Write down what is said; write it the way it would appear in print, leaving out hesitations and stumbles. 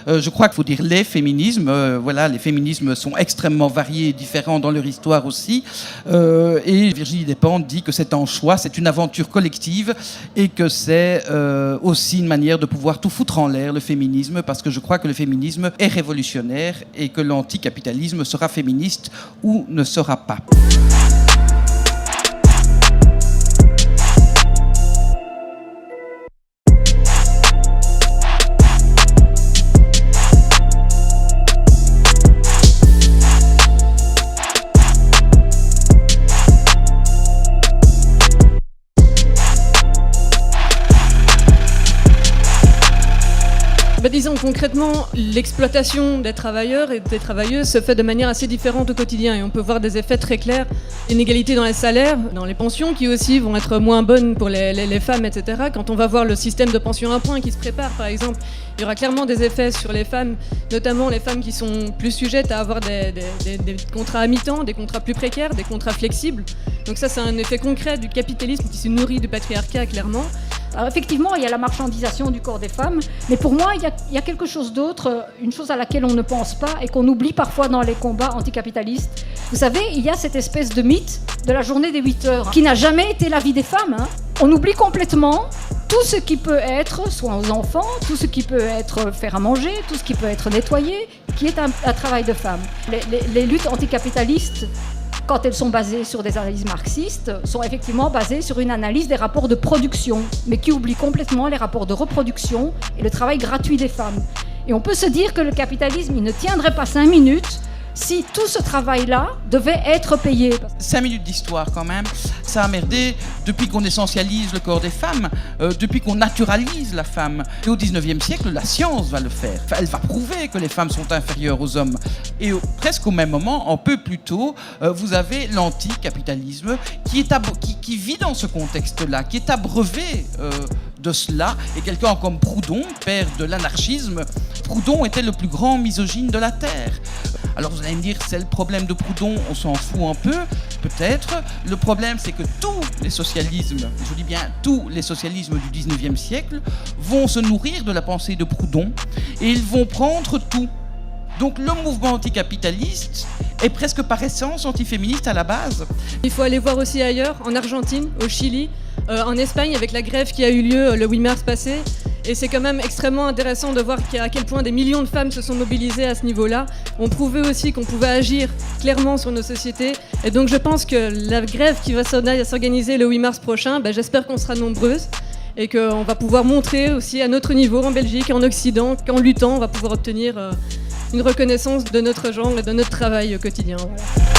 Je crois qu'il faut dire les féminismes. Voilà, les féminismes sont extrêmement variés et différents dans leur histoire aussi. Et Virginie Despentes dit que c'est un choix, c'est une aventure collective et que c'est aussi une manière de pouvoir tout foutre en l'air, le féminisme, parce que je crois que le féminisme est révolutionnaire et que l'anticapitalisme sera féministe ou ne sera pas. Disons concrètement, l'exploitation des travailleurs et des travailleuses se fait de manière assez différente au quotidien et on peut voir des effets très clairs, inégalité dans les salaires, dans les pensions qui aussi vont être moins bonnes pour les femmes, etc. Quand on va voir le système de pension à points qui se prépare par exemple, il y aura clairement des effets sur les femmes, notamment les femmes qui sont plus sujettes à avoir des contrats à mi-temps, des contrats plus précaires, des contrats flexibles. Donc ça c'est un effet concret du capitalisme qui se nourrit du patriarcat clairement. Alors effectivement, il y a la marchandisation du corps des femmes, mais pour moi, il y a quelque chose d'autre, une chose à laquelle on ne pense pas et qu'on oublie parfois dans les combats anticapitalistes. Vous savez, il y a cette espèce de mythe de la journée des 8 heures, qui n'a jamais été la vie des femmes. On oublie complètement tout ce qui peut être soins aux enfants, tout ce qui peut être faire à manger, tout ce qui peut être nettoyer, qui est un travail de femme. Les luttes anticapitalistes, quand elles sont basées sur des analyses marxistes, sont effectivement basées sur une analyse des rapports de production, mais qui oublie complètement les rapports de reproduction et le travail gratuit des femmes. Et on peut se dire que le capitalisme, il ne tiendrait pas 5 minutes si tout ce travail-là devait être payé. 5 minutes d'histoire quand même, ça a merdé depuis qu'on essentialise le corps des femmes, depuis qu'on naturalise la femme. Et au 19e siècle, la science va le faire. Elle va prouver que les femmes sont inférieures aux hommes. Et presque au même moment, un peu plus tôt, vous avez l'anticapitalisme qui vit dans ce contexte-là, qui est abreuvé de cela. Et quelqu'un comme Proudhon, père de l'anarchisme, Proudhon était le plus grand misogyne de la Terre. Alors vous allez me dire, c'est le problème de Proudhon, on s'en fout un peu, peut-être. Le problème, c'est que tous les socialismes, je dis bien tous les socialismes du 19e siècle, vont se nourrir de la pensée de Proudhon et ils vont prendre tout. Donc le mouvement anticapitaliste est presque par essence antiféministe à la base. Il faut aller voir aussi ailleurs, en Argentine, au Chili, en Espagne, avec la grève qui a eu lieu le 8 mars passé. Et c'est quand même extrêmement intéressant de voir à quel point des millions de femmes se sont mobilisées à ce niveau-là. On prouvait aussi qu'on pouvait agir clairement sur nos sociétés. Et donc je pense que la grève qui va s'organiser le 8 mars prochain, j'espère qu'on sera nombreuses et qu'on va pouvoir montrer aussi à notre niveau, en Belgique, en Occident, qu'en luttant, on va pouvoir obtenir une reconnaissance de notre genre et de notre travail au quotidien. Voilà.